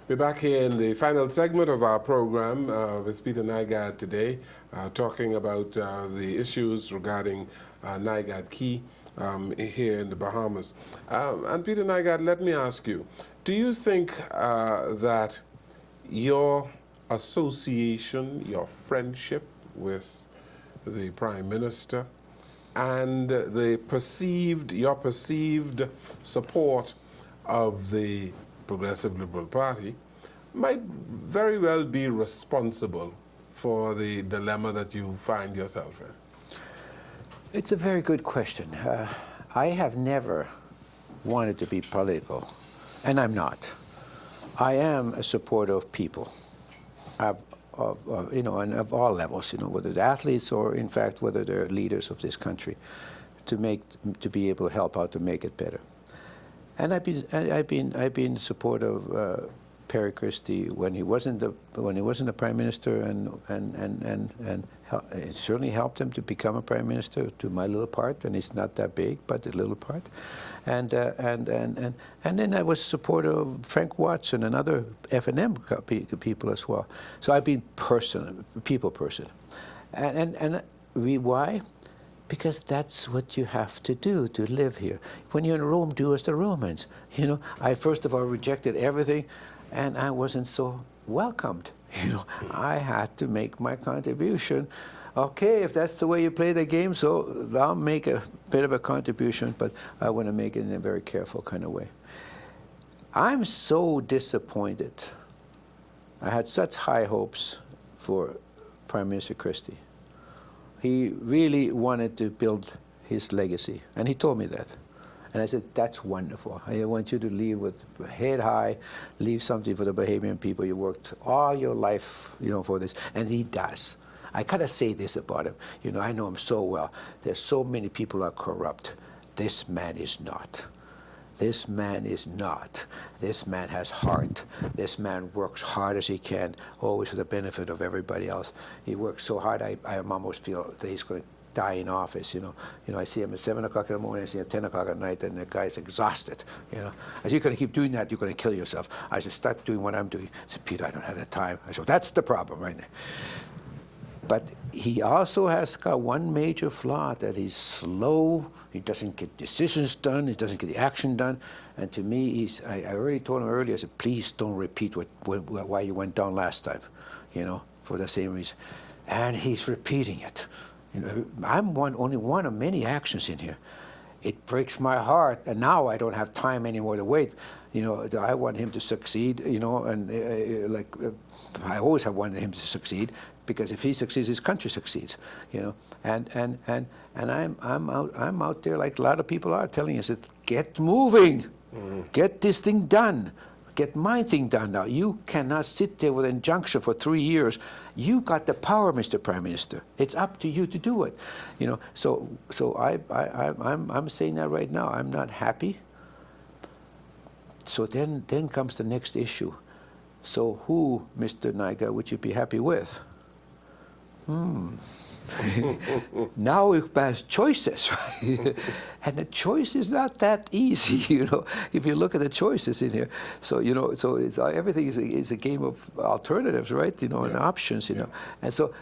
We're back here in the final segment of our program with Peter Nygard today, talking about the issues regarding Nygard Key here in the Bahamas. And Peter Nygard, let me ask you, do you think that your association, your friendship with the Prime Minister, and your perceived support of the Progressive Liberal Party might very well be responsible for the dilemma that you find yourself in? It's a very good question. I have never wanted to be political, and I'm not. I am a supporter of people, you know, and of all levels, you know, whether they're athletes or, in fact, whether they're leaders of this country, to be able to help out to make it better. And I've been in support of Perry Christie when he wasn't the prime minister, and it certainly helped him to become a prime minister. To my little part, and it's not that big, but a little part, and then I was supportive of Frank Watson and other F&M people as well. So I've been people person, and why? Because that's what you have to do to live here. When you're in Rome, do as the Romans. You know, I first of all rejected everything, and I wasn't so welcomed. You know, I had to make my contribution. Okay, if that's the way you play the game, so I'll make a bit of a contribution, but I want to make it in a very careful kind of way. I'm so disappointed. I had such high hopes for Prime Minister Christie. He really wanted to build his legacy, and he told me that. And I said, that's wonderful. I want you to leave with head high, leave something for the Bahamian people. You worked all your life, you know, for this, and he does. I kind of say this about him. You know, I know him so well. There's so many people who are corrupt. This man is not. This man is not. This man has heart. This man works hard as he can, always for the benefit of everybody else. He works so hard, I almost feel that he's going to die in office, you know. You know, I see him at 7 o'clock in the morning, I see him at 10 o'clock at night, and the guy's exhausted, you know. I said, you're going to keep doing that, you're going to kill yourself. I said, start doing what I'm doing. I said, Peter, I don't have the time. I said, that's the problem right there. But he also has got one major flaw, that he's slow, he doesn't get decisions done, he doesn't get the action done. And to me, I already told him earlier, I said, please don't repeat why you went down last time, you know, for the same reason. And he's repeating it. You know, I'm only one of many actions in here. It breaks my heart, and now I don't have time anymore to wait. You know, I want him to succeed, you know, and I always have wanted him to succeed, because if he succeeds, his country succeeds, you know. And I'm out there like a lot of people are telling us, get moving, get this thing done, get my thing done now. You cannot sit there with an injunction for 3 years. You got the power, Mr. Prime Minister. It's up to you to do it, you know. So I'm saying that right now. I'm not happy. So then comes the next issue. So who, Mr. Nygard, would you be happy with? Now it has choices, right? And the choice is not that easy, you know, if you look at the choices in here. So, you know, so it's, everything is a game of alternatives, right? You know, and options, you know. And so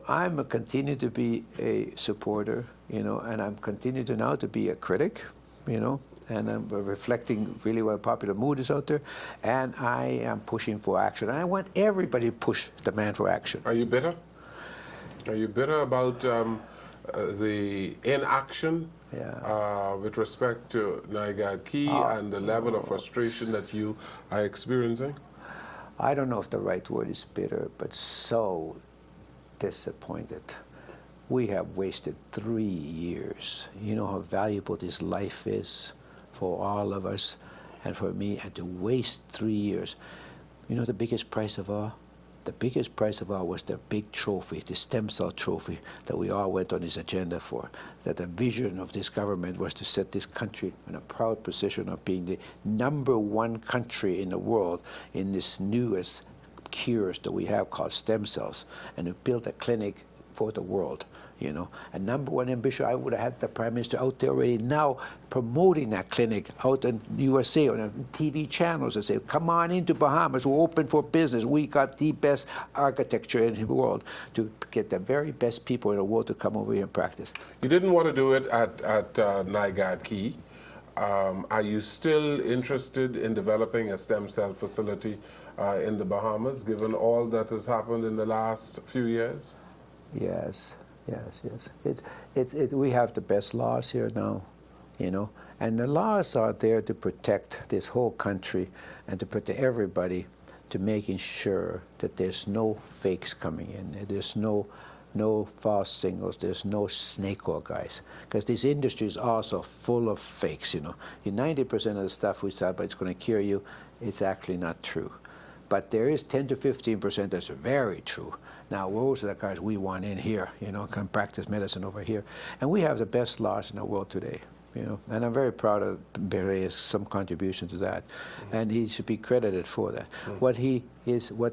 I'm continue to be a supporter, you know, and I'm continue to now to be a critic, you know, and I'm reflecting really what popular mood is out there, and I am pushing for action. And I want everybody to push the man for action. Are you bitter? Are you bitter about the inaction with respect to Nygard Key and the level of frustration that you are experiencing? I don't know if the right word is bitter, but so disappointed. We have wasted 3 years. You know how valuable this life is for all of us and for me, and to waste 3 years. You know the biggest price of all? The biggest price of all was the big trophy, the stem cell trophy that we all went on this agenda for. That the vision of this government was to set this country in a proud position of being the #1 country in the world in this newest cures that we have called stem cells, and to build a clinic for the world. you know. And number one ambition, I would have had the Prime Minister out there already now promoting that clinic out in USA on TV channels and say, come on into Bahamas, we're open for business. We got the best architecture in the world to get the very best people in the world to come over here and practice. You didn't want to do it at NIGAD Key. Are you still interested in developing a stem cell facility in the Bahamas, given all that has happened in the last few years? Yes. We have the best laws here now, you know, and the laws are there to protect this whole country and to protect everybody, to making sure that there's no fakes coming in, there's no false signals, there's no snake oil guys, because this industry is also full of fakes, you know. 90% of the stuff we thought, but it's going to cure you, it's actually not true. But there is 10 to 15% that's very true. Now, those are the guys we want in here, you know, can practice medicine over here. And we have the best laws in the world today, you know. And I'm very proud of Bere's some contribution to that. And he should be credited for that. What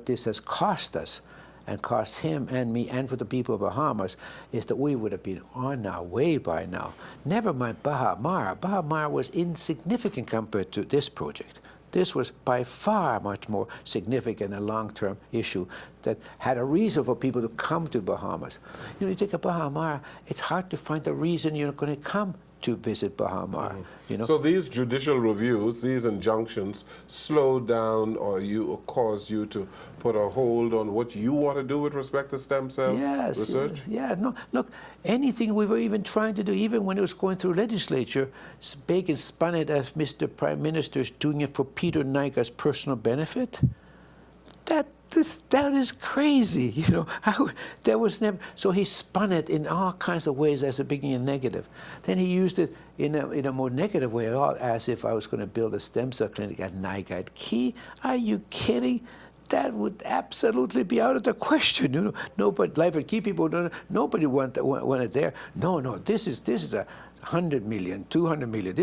this has cost us, and cost him and me and for the people of Bahamas, is that we would have been on our way by now. Never mind Baha Mar. Baha Mar was insignificant compared to this project. This was by far much more significant and long-term issue that had a reason for people to come to Bahamas. You know, you take a Baha Mar, it's hard to find a reason you're going to come to visit Baha Mar. You know? So these judicial reviews, these injunctions, slowed down or caused you to put a hold on what you want to do with respect to stem cell research? Yeah, no, look, anything we were even trying to do, even when it was going through legislature, Bacon spun it as Mr. Prime Minister's doing it for Peter NIGAD's personal benefit. That is crazy, you know. That was never. So he spun it in all kinds of ways as a beginning and negative. Then he used it in a more negative way at all, as if I was going to build a stem cell clinic at NIGAD Key. Are you kidding? That would absolutely be out of the question. You know, nobody, Life at Key people, nobody want it there. No, this is a 100 million, 200 million.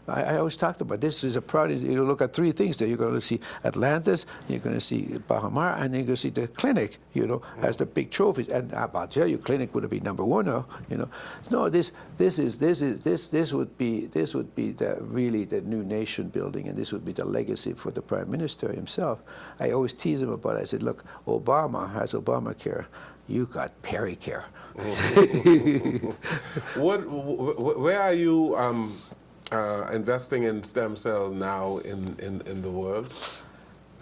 I always talked about this is a project. You look at three things there. You're going to see Atlantis, you're going to see Baha Mar, and you're going to see the clinic, you know, as the big trophies. And I'll tell you, clinic would be number one now, you know. No, this would be really the new nation building, and this would be the legacy for the Prime Minister himself. I always tease him about it. I said, look, Obama has Obamacare. You got Pericare. Where are you investing in stem cell now in the world?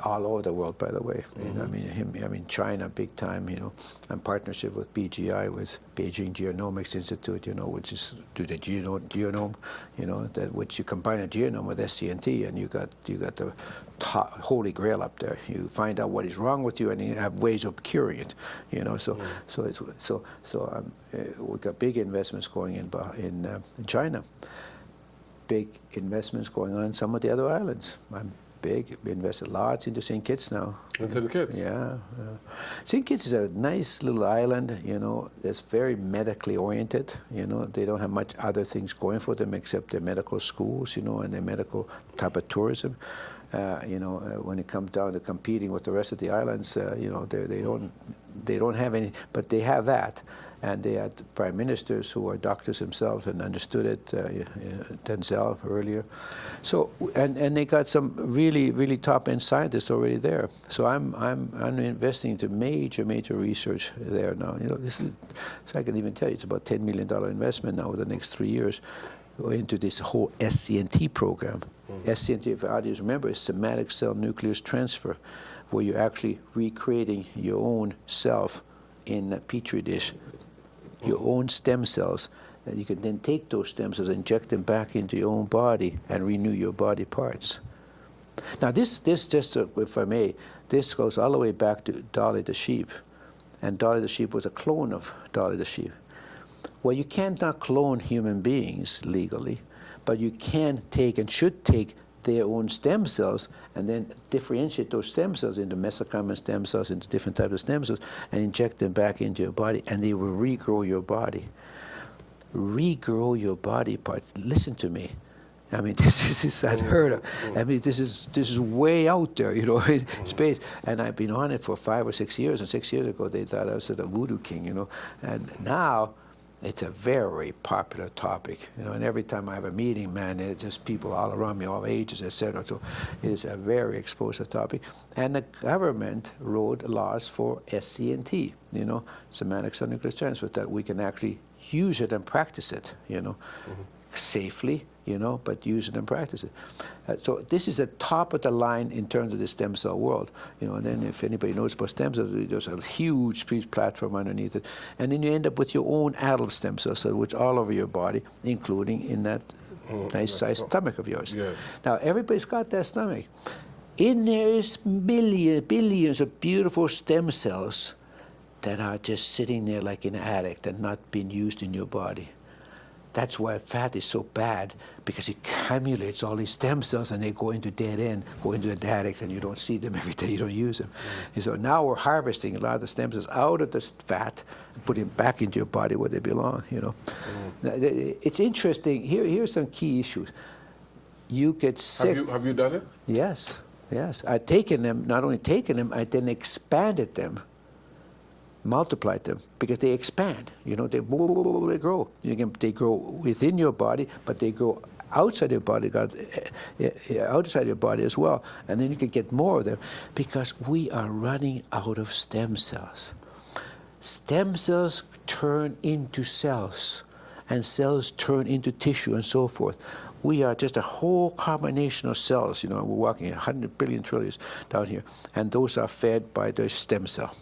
All over the world, by the way. I mean, China, big time. You know, in partnership with BGI, with Beijing Genomics Institute. You know, which is do the genome. You know, that which you combine a genome with SCNT, and you got the holy grail up there. You find out what is wrong with you, and you have ways of curing it. You know, we got big investments going in China. Big investments going on in some of the other islands. We invested lots into St. Kitts now. In St. Kitts? Yeah. St. Kitts is a nice little island, you know, that's very medically oriented. You know, they don't have much other things going for them except their medical schools, you know, and their medical type of tourism. You know, when it comes down to competing with the rest of the islands, you know, they don't have any, but they have that. And they had prime ministers who are doctors themselves and understood it, Denzel earlier. So, and they got some really top-end scientists already there. So I'm investing into major research there now. You know, so I can even tell you it's about $10 million investment now over the next 3 years into this whole SCNT program. SCNT, if the audience remember, is somatic cell nucleus transfer, where you're actually recreating your own self in a petri dish. Your own stem cells, that you can then take those stem cells, inject them back into your own body, and renew your body parts. Now, this just, if I may, this goes all the way back to Dolly the sheep, and Dolly the sheep was a clone of Dolly the sheep. Well, you cannot clone human beings legally, but you can take and should take their own stem cells and then differentiate those stem cells into mesenchymal stem cells, into different types of stem cells, and inject them back into your body, and they will regrow your body. Regrow your body parts. Listen to me. I mean, this is unheard of. I mean, this is way out there, you know, in space. And I've been on it for 5 or 6 years. And 6 years ago, they thought I was the voodoo king, you know. And now, it's a very popular topic, you know. And every time I have a meeting, man, there's just people all around me, all ages, etc. So it is a very explosive topic. And the government wrote laws for SCNT, you know, semantic subnuclear transfer, that we can actually use it and practice it, you know, safely, you know, but use it and practice it. So this is the top of the line in terms of the stem cell world, you know. And then if anybody knows about stem cells, there's a huge platform underneath it. And then you end up with your own adult stem cells, so which all over your body, including in that nice-sized stomach of yours. Yes. Now, everybody's got that stomach. In there is billions of beautiful stem cells that are just sitting there like in an attic and not being used in your body. That's why fat is so bad, because it accumulates all these stem cells and they go into dead end, go into the attic, and you don't see them every day, you don't use them. And so now we're harvesting a lot of the stem cells out of the fat and putting them back into your body where they belong, you know. Now, it's interesting. Here's some key issues. You get sick. Have you done it? Yes, yes. I've taken them, not only taken them, I then expanded them, multiplied them, because they expand, you know, they grow. They grow within your body, but they grow outside your body, outside your body as well. And then you can get more of them, because we are running out of stem cells. Stem cells turn into cells, and cells turn into tissue and so forth. We are just a whole combination of cells, you know. We're walking 100 billion trillions down here, and those are fed by the stem cell.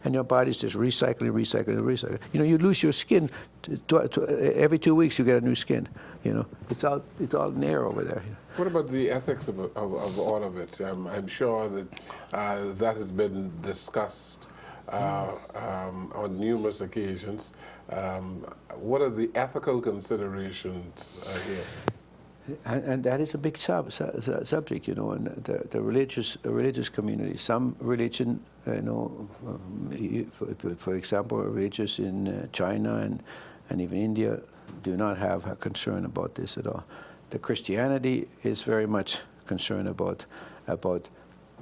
And your body's just recycling. You know, you lose your skin every 2 weeks. You get a new skin. You know, it's all there over there. What about the ethics of all of it? I'm sure that that has been discussed on numerous occasions. What are the ethical considerations here? And that is a big subject, you know, and the religious community. Some religion, you know, for example, religious in China and even India do not have a concern about this at all. The Christianity is very much concerned about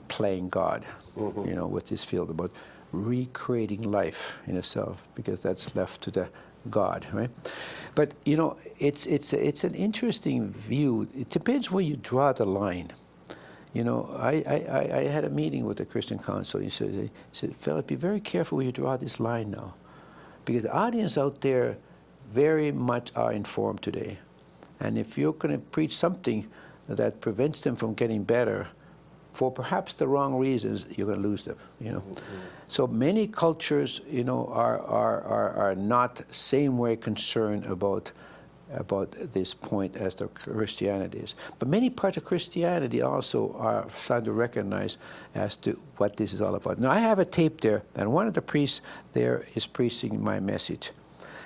playing God, you know, with this field, about recreating life in itself, because that's left to the God, right? But you know, it's an interesting view. It depends where you draw the line. You know, I had a meeting with the Christian Council. He said, Philip, be very careful where you draw this line now, because the audience out there very much are informed today, and if you're going to preach something that prevents them from getting better, for perhaps the wrong reasons, you're going to lose them, you know. So many cultures, you know, are not same way concerned about this point as the Christianity is. But many parts of Christianity also are starting to recognize as to what this is all about. Now, I have a tape there, and one of the priests there is preaching my message.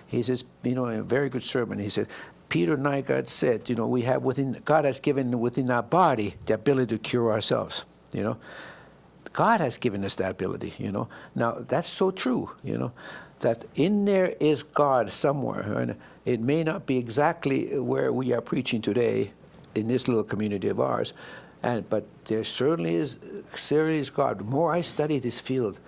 He says, you know, in a very good sermon, he said, Peter Nygard said, you know, we have God has given within our body the ability to cure ourselves, you know. God has given us that ability, you know. Now, that's so true, you know, that in there is God somewhere. And it may not be exactly where we are preaching today in this little community of ours, but there certainly is God. The more I study this field,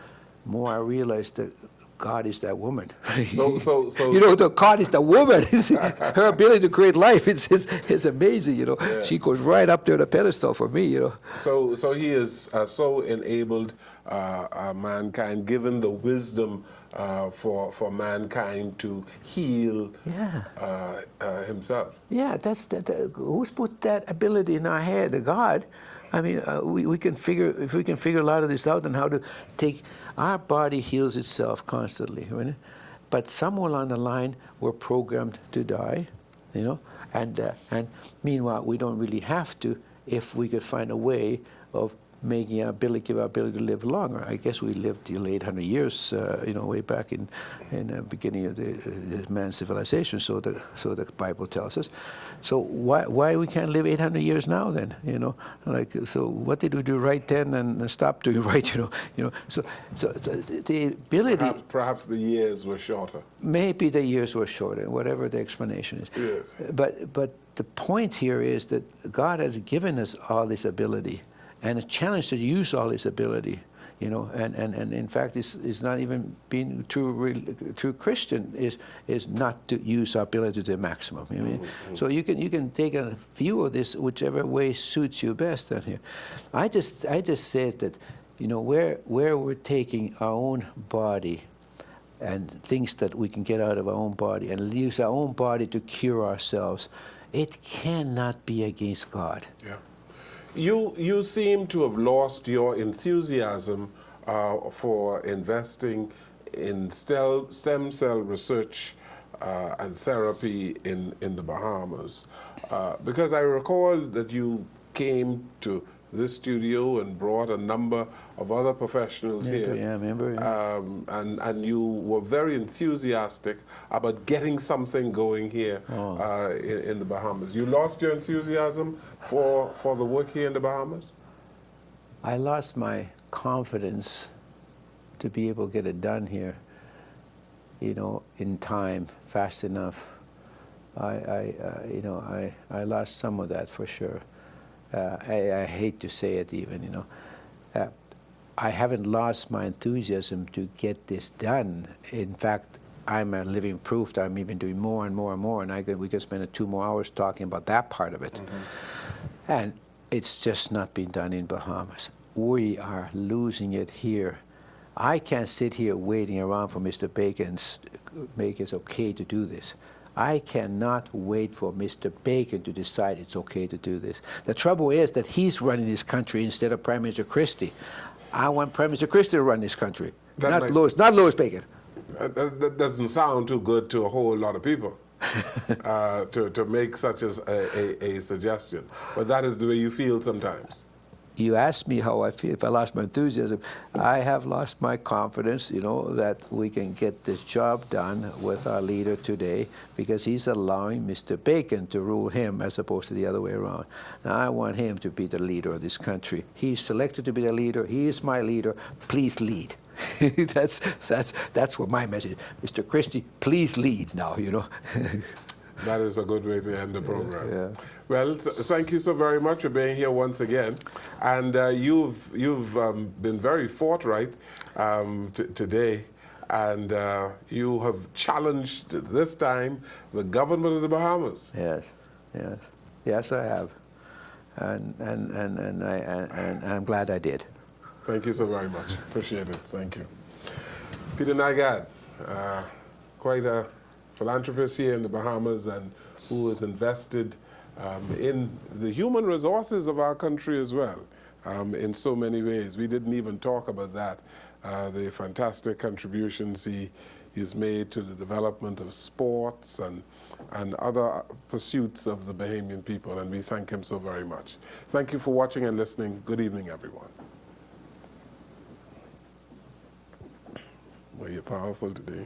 more I realize that God is that woman. So you know, God is the woman. Her ability to create life is amazing. You know, yeah. She goes right up there on the pedestal for me. You know. So he is so enabled mankind, given the wisdom for mankind to heal himself. Yeah, who's put that ability in our head? God. I mean, we can figure, if we can figure a lot of this out, and how to take. Our body heals itself constantly, right? But somewhere along the line, we're programmed to die, you know. And meanwhile, we don't really have to, if we could find a way of making our ability to live longer. I guess we lived till 800 years, way back in the beginning of the man's civilization. So the Bible tells us. So why we can't live 800 years now then? So what did we do right then and stop doing right? So the ability. Perhaps the years were shorter. Maybe the years were shorter, whatever the explanation is. Yes. But the point here is that God has given us all this ability, and a challenge to use all this ability, and in fact, it's not even being true Christian is not to use our ability to the maximum. So you can take a view of this whichever way suits you best. Here, I just said that, where we're taking our own body and things that we can get out of our own body and use our own body to cure ourselves, it cannot be against God. Yeah. You seem to have lost your enthusiasm for investing in stem cell research and therapy in the Bahamas, because I recall that you came to this studio and brought a number of other professionals here. Yeah, I remember. Yeah. And you were very enthusiastic about getting something going here in the Bahamas. You lost your enthusiasm for the work here in the Bahamas? I lost my confidence to be able to get it done here, in time, fast enough. I lost some of that for sure. I hate to say it even, I haven't lost my enthusiasm to get this done. In fact, I'm a living proof that I'm even doing more and more and more, and we could spend 2 more hours talking about that part of it. Mm-hmm. And it's just not been done in Bahamas. We are losing it here. I can't sit here waiting around for Mr. Bacon's make it okay to do this. I cannot wait for Mr. Bacon to decide it's okay to do this. The trouble is that he's running this country instead of Prime Minister Christie. I want Prime Minister Christie to run this country, not Louis Bacon. That doesn't sound too good to a whole lot of people to make such as a suggestion. But that is the way you feel sometimes. You asked me how I feel, if I lost my enthusiasm. I have lost my confidence, that we can get this job done with our leader today, because he's allowing Mr. Bacon to rule him as opposed to the other way around. Now, I want him to be the leader of this country. He's selected to be the leader. He is my leader. Please lead. That's what my message is. Mr. Christie, please lead now, That is a good way to end the program. Yeah. Well, thank you so very much for being here once again, and you've been very forthright today, and you have challenged this time the government of the Bahamas. Yes, I have, and I'm glad I did. Thank you so very much. Appreciate it. Thank you, Peter Nygard, quite a philanthropist here in the Bahamas, and who is invested in the human resources of our country as well, in so many ways. We didn't even talk about that, the fantastic contributions he's made to the development of sports and other pursuits of the Bahamian people, and we thank him so very much. Thank you for watching and listening. Good evening, everyone. Well, you're powerful today.